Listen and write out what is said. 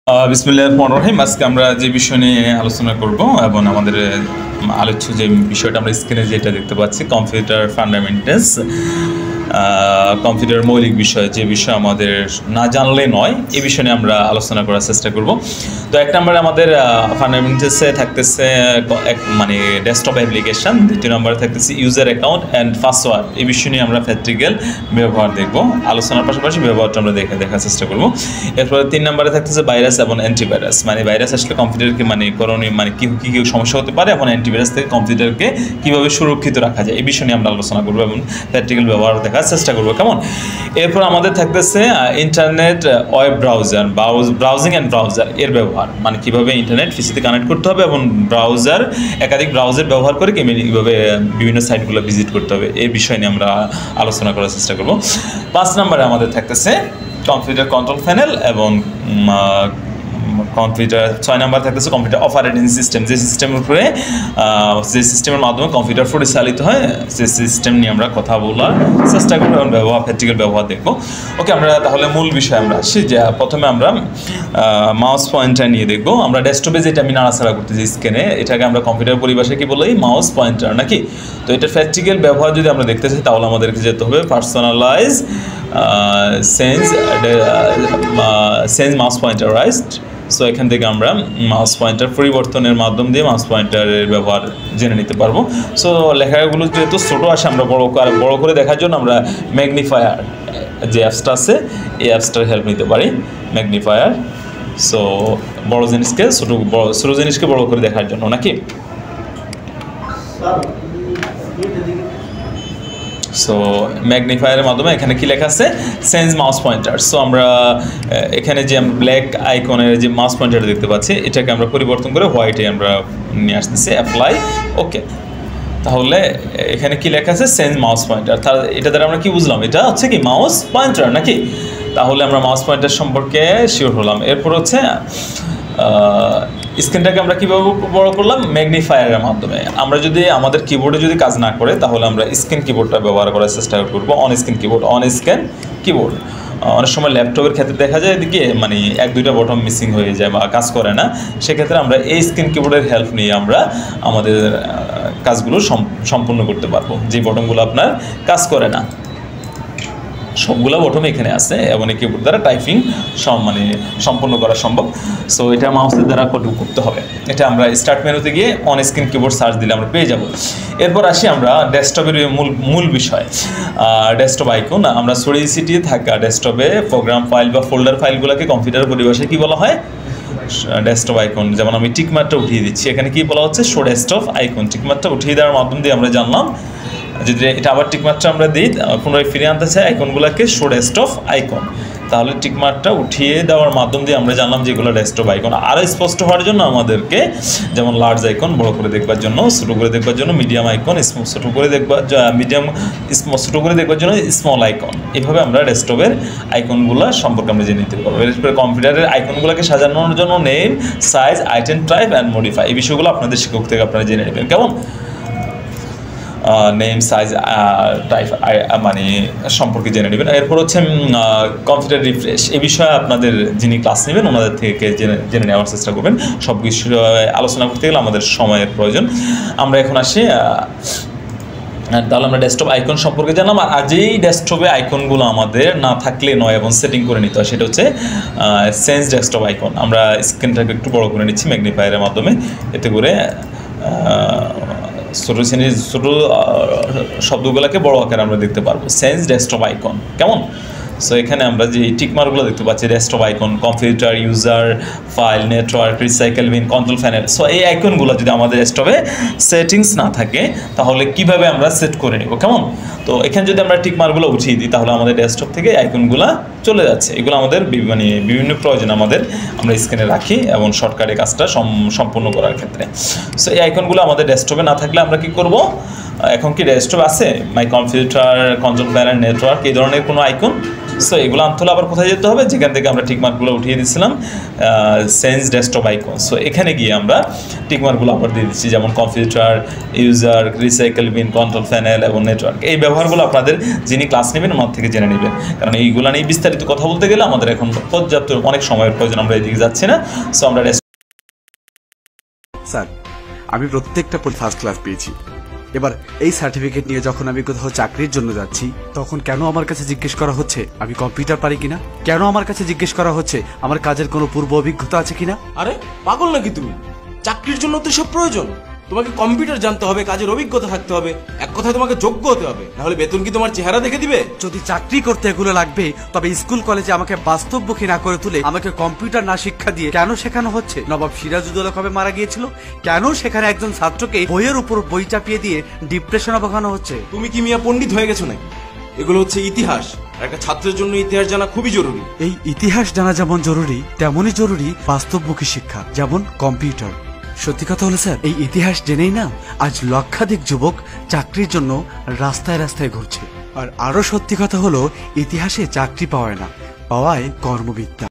বিসমিল্লাহির রহমানির রহিম। আজকে আমরা যে বিষয় নিয়ে আলোচনা করব এবং আমাদের আলোচ্য যে বিষয়টা আমরা স্ক্রিনে যেটা দেখতে পাচ্ছি, কম্পিউটার ফান্ডামেন্টালস, কম্পিউটার মৌলিক বিষয়, যে বিষয় আমাদের না জানলে নয়, এই বিষয় নিয়ে আমরা আলোচনা করার চেষ্টা করব। তো এক নম্বরে আমাদের ফান্ডামেন্টালসে থাকতেছে মানে ডেস্কটপ অ্যাপ্লিকেশন, দ্বিতীয় নম্বরে থাকতেছে ইউজার অ্যাকাউন্ট অ্যান্ড পাসওয়ার্ড। এই বিষয় নিয়ে আমরা প্র্যাকটিক্যাল ব্যবহার দেখব, আলোচনার পাশাপাশি ব্যবহারটা আমরা দেখার চেষ্টা করব। এরপরে 3 নম্বরে থাকতেছে ভাইরাস এবং অ্যান্টিভাইরাস, মানে ভাইরাস আসলে কম্পিউটারকে মানে করণীয় মানে কী সমস্যা হতে পারে, এবং অ্যান্টিভাইরাস থেকে কম্পিউটারকে কীভাবে সুরক্ষিত রাখা যায়, এই বিষয় নিয়ে আমরা আলোচনা করবো এবং প্র্যাকটিক্যাল ব্যবহার দেখার চেষ্টা করবো। কেমন? এরপর আমাদের থাকতেছে internet web browsing and browser এর ব্যবহার, মানে কীভাবে ইন্টারনেট পিসিতে কানেক্ট করতে হবে এবং ব্রাউজার একাধিক ব্রাউজার ব্যবহার করে কীভাবে বিভিন্ন সাইটগুলো ভিজিট করতে হবে, এই বিষয় নিয়ে আমরা আলোচনা করার চেষ্টা করব। 5 নম্বরে আমাদের থাকতেছে কম্পিউটার কন্ট্রোল প্যানেল এবং কম্পিউটার। 6 নম্বর থাকতেছে কম্পিউটার অপারেটিং সিস্টেম, যে সিস্টেমের উপরে যে সিস্টেমের মাধ্যমে কম্পিউটার পরিচালিত হয়, সেই সিস্টেম নিয়ে আমরা কথা বলার চেষ্টা করবো এবং প্র্যাকটিক্যাল ব্যবহার দেখবো। ওকে, আমরা তাহলে মূল বিষয়ে আমরা আসি। যে প্রথমে আমরা মাউস পয়েন্টার নিয়ে দেখবো। আমরা ডেস্কটপে যেটা আমি নাড়াচাড়া করতেছি স্ক্রিনে, এটাকে আমরা কম্পিউটার পরিভাষায় কি বলি? মাউস পয়েন্টার, নাকি? তো এটার প্র্যাকটিক্যাল ব্যবহার যদি আমরা দেখতে চাই, তাহলে আমাদেরকে যেতে হবে পার্সোনালাইজ সেন্স মাউস পয়েন্টারাইজড। সো এখান থেকে আমরা মাউস পয়েন্টার পরিবর্তনের মাধ্যম দিয়ে মাউস পয়েন্টারের ব্যবহার জেনে নিতে পারবো। সো লেখাগুলো যেহেতু ছোটো আসে, আমরা বড় করে দেখার জন্য আমরা ম্যাগনিফায়ার যে অ্যাপসটা আছে, এই অ্যাপসটার হেল্প নিতে পারি, ম্যাগনিফায়ার। সো বড় জিনিসকে ছোটো জিনিসকে বড় করে দেখার জন্য, নাকি? সো ম্যাগনিফায়ারের মাধ্যমে এখানে কি লেখা আছে? Sense mouse pointer. সো আমরা এখানে যে ব্ল্যাক আইকনের যে মাউস পয়েন্টার দেখতে পাচ্ছি, এটাকে আমরা পরিবর্তন করে হোয়াইটে আমরা নিয়ে আসতেছি, অ্যাপ্লাই। ওকে, তাহলে এখানে কি লেখা আছে? Sense mouse pointer. এটা দ্বারা আমরা কি বুঝলাম? এটা হচ্ছে কি মাউস পয়েন্টার, নাকি? তাহলে আমরা মাউস পয়েন্টার সম্পর্কে শিওর হলাম। এরপর হচ্ছে স্ক্রিনটাকে আমরা কীভাবে বড় করলাম? ম্যাগনিফায়ারের মাধ্যমে। আমরা যদি আমাদের কিবোর্ডে যদি কাজ না করে, তাহলে আমরা স্ক্রিন কিবোর্ডটা ব্যবহার করার চেষ্টা করবো। অন স্ক্রিন কিবোর্ড অনেক সময় ল্যাপটপের ক্ষেত্রে দেখা যায় এদিকে মানে 1-2টা বটন মিসিং হয়ে যায় বা কাজ করে না, সেক্ষেত্রে আমরা এই স্ক্রিন কিবোর্ডের হেল্প নিয়ে আমরা আমাদের কাজগুলো সম্পূর্ণ করতে পারবো। যে বটনগুলো আপনার কাজ করে না, সবগুলো বটন এখানে আছে এবং এই কিবোর্ড দ্বারা টাইপিং সম্পূর্ণ করা সম্ভব। সো এটা মাউসের দ্বারা করতে হবে। এটা আমরা স্টার্ট মেনুতে গিয়ে অন স্ক্রিন কিবোর্ড সার্চ দিলে আমরা পেয়ে যাব। এরপর আসি আমরা ডেস্কটপের মূল বিষয়, ডেস্কটপ আইকন। আমরা ছড়িয়ে ছিটিয়ে থাকা ডেস্কটপে প্রোগ্রাম ফাইল বা ফোল্ডার ফাইলগুলোকে কম্পিউটার পরিভাষায় কী বলা হয়? Desktop icon. যেমন আমি টিকমার্কটা উঠিয়ে দিচ্ছি, এখানে কি বলা হচ্ছে? Show desktop icon. টিকমার্কটা উঠিয়ে দেওয়ার মাধ্যম দিয়ে আমরা জানলাম, যদি এটা আবার টিকমার্কটা আমরা দিই, পুনরায় ফিরে আনতে চাই আইকনগুলোকে শো ডেস্কটপ আইকন, তাহলে টিকমার্কটা উঠিয়ে দেওয়ার মাধ্যম দিয়ে আমরা জানলাম যে এগুলো ডেস্কটপ আইকন। আরও স্পষ্ট হওয়ার জন্য আমাদেরকে যেমন লার্জ আইকন বড় করে দেখবার জন্য, ছোটো করে দেখবার জন্য মিডিয়াম আইকন, ছোটো করে দেখবার জন্য স্মল আইকন, এভাবে আমরা ডেস্কটপের আইকনগুলো সম্পর্কে আমরা জেনে নিতে পারবো। এরপরে কম্পিউটারের আইকনগুলোকে সাজানোর জন্য name, size, item type and modify, এই বিষয়গুলো আপনাদের শিক্ষক থেকে আপনারা জেনে নেবেন। কেমন? নেম, সাইজ, টাইপ মানে সম্পর্কে জেনে নেবেন। এরপর হচ্ছে কম্পিউটার রিফ্রেশ, এই বিষয়ে আপনাদের যিনি ক্লাস নেবেন ওনাদের থেকে জেনে নেওয়ার চেষ্টা করবেন। সব কিছু আলোচনা করতে গেলে আমাদের সময়ের প্রয়োজন। আমরা এখন আসি, তাহলে আমরা ডেস্কটপ আইকন সম্পর্কে জানলাম। আর যেই ডেস্কটপে আইকনগুলো আমাদের না থাকলে নয় এবং সেটিং করে নিতে হয়, সেটা হচ্ছে সেন্স ডেস্কটপ আইকন। আমরা স্ক্রিনটাকে একটু বড় করে নিচ্ছি ম্যাগনিফায়ারের মাধ্যমে, এতে করে ছোটো শব্দগুলোকে বড় আকারে আমরা দেখতে পারবো। Sense desktop icon. কেমন? সো এখানে আমরা যে টিকমার্কগুলো দেখতে পাচ্ছি, desktop icon, computer, user, file, network, recycle bin, control panel. So এই আইকনগুলো যদি আমাদের ডেস্কটপে সেটিংস না থাকে, তাহলে কিভাবে আমরা সেট করে নেব? কেমন? তো এখানে যদি আমরা টিকমার্কগুলো উঠিয়ে দিই, তাহলে আমাদের ডেস্কটপ থেকে আইকনগুলো চলে যাচ্ছে। এগুলো আমাদের বিভিন্ন প্রয়োজন আমরা স্ক্রিনে রাখি এবং শর্টকাটে কাজটা সম্পূর্ণ করার ক্ষেত্রে। সো এই আইকনগুলো আমাদের ডেস্কটপে না থাকলে আমরা কি করব? এখন কি ডেস্কটপ আছে my computer, control panel, network, এই ধরনের কোনো আইকন সো এগুলো আনতে হলে আবার কোথায় যেতে হবে, যেখান থেকে আমরা টিকমার্কগুলো উঠিয়ে দিচ্ছিলাম, সেন্স ডেস্কটপ আইকন। সো এখানে গিয়ে আমরা টিকমার্কগুলো আবার দিয়ে দিচ্ছি, যেমন computer, user, recycle bin, control panel এবং নেটওয়ার্ক। এই ব্যবহারগুলো আপনাদের যিনি ক্লাস নেবেন ওনার থেকে জেনে নেবেন, কারণ এইগুলো নিয়ে বিস্তারিত কথা বলতে গেলে আমাদের এখন পর্যাপ্ত অনেক সময়ের প্রয়োজন, আমরা এদিকে যাচ্ছি না। সো আমরা স্যার, আমি প্রত্যেকটা ফার্স্ট ক্লাস পেয়েছি। এবার এই সার্টিফিকেট নিয়ে যখন আমি কোথাও চাকরির জন্য যাচ্ছি, তখন কেন আমার কাছে জিজ্ঞেস করা হচ্ছে আমি কম্পিউটার পারি কিনা? কেন আমার কাছে জিজ্ঞেস করা হচ্ছে আমার কাজের কোনো পূর্ব অভিজ্ঞতা আছে কিনা? আরে পাগল নাকি তুমি? চাকরির জন্য তো সব প্রয়োজন। তোমাকে কম্পিউটার জানতে হবে, কাজের অভিজ্ঞতা থাকতে হবে, এক কথায় তোমাকে যোগ্য হতে হবে, নাহলে বেতন কি তোমার চেহারা দেখে দিবে? যদি চাকরি করতে এগুলো লাগবে, তবে স্কুল কলেজে আমাকে বাস্তবমুখী না করে তুলে আমাকে কম্পিউটার না শিক্ষা দিয়ে কেন শেখানো হচ্ছে? নবাব সিরাজউদ্দৌলা কবে মারা গিয়েছিল? কেন সেখানে একজন ছাত্রকে বইয়ের উপর বই চাপিয়ে দিয়ে ডিপ্রেশনে ভোগানো হচ্ছে? তুমি কি মিয়া পণ্ডিত হয়ে গেছো নাকি? এগুলো হচ্ছে ইতিহাস, আর একটা ছাত্রের জন্য ইতিহাস জানা খুবই জরুরি। এই ইতিহাস জানা যেমন জরুরি, তেমনই জরুরি বাস্তবমুখী শিক্ষা, যেমন কম্পিউটার। সত্যি কথা হলো স্যার, এই ইতিহাস জেনেই না আজ লক্ষাধিক যুবক চাকরির জন্য রাস্তায় রাস্তায় ঘুরছে। আর আরো সত্যি কথা হলো, ইতিহাসে চাকরি পাওয়ায় না, পাওয়ায় কর্মবিদ্যা।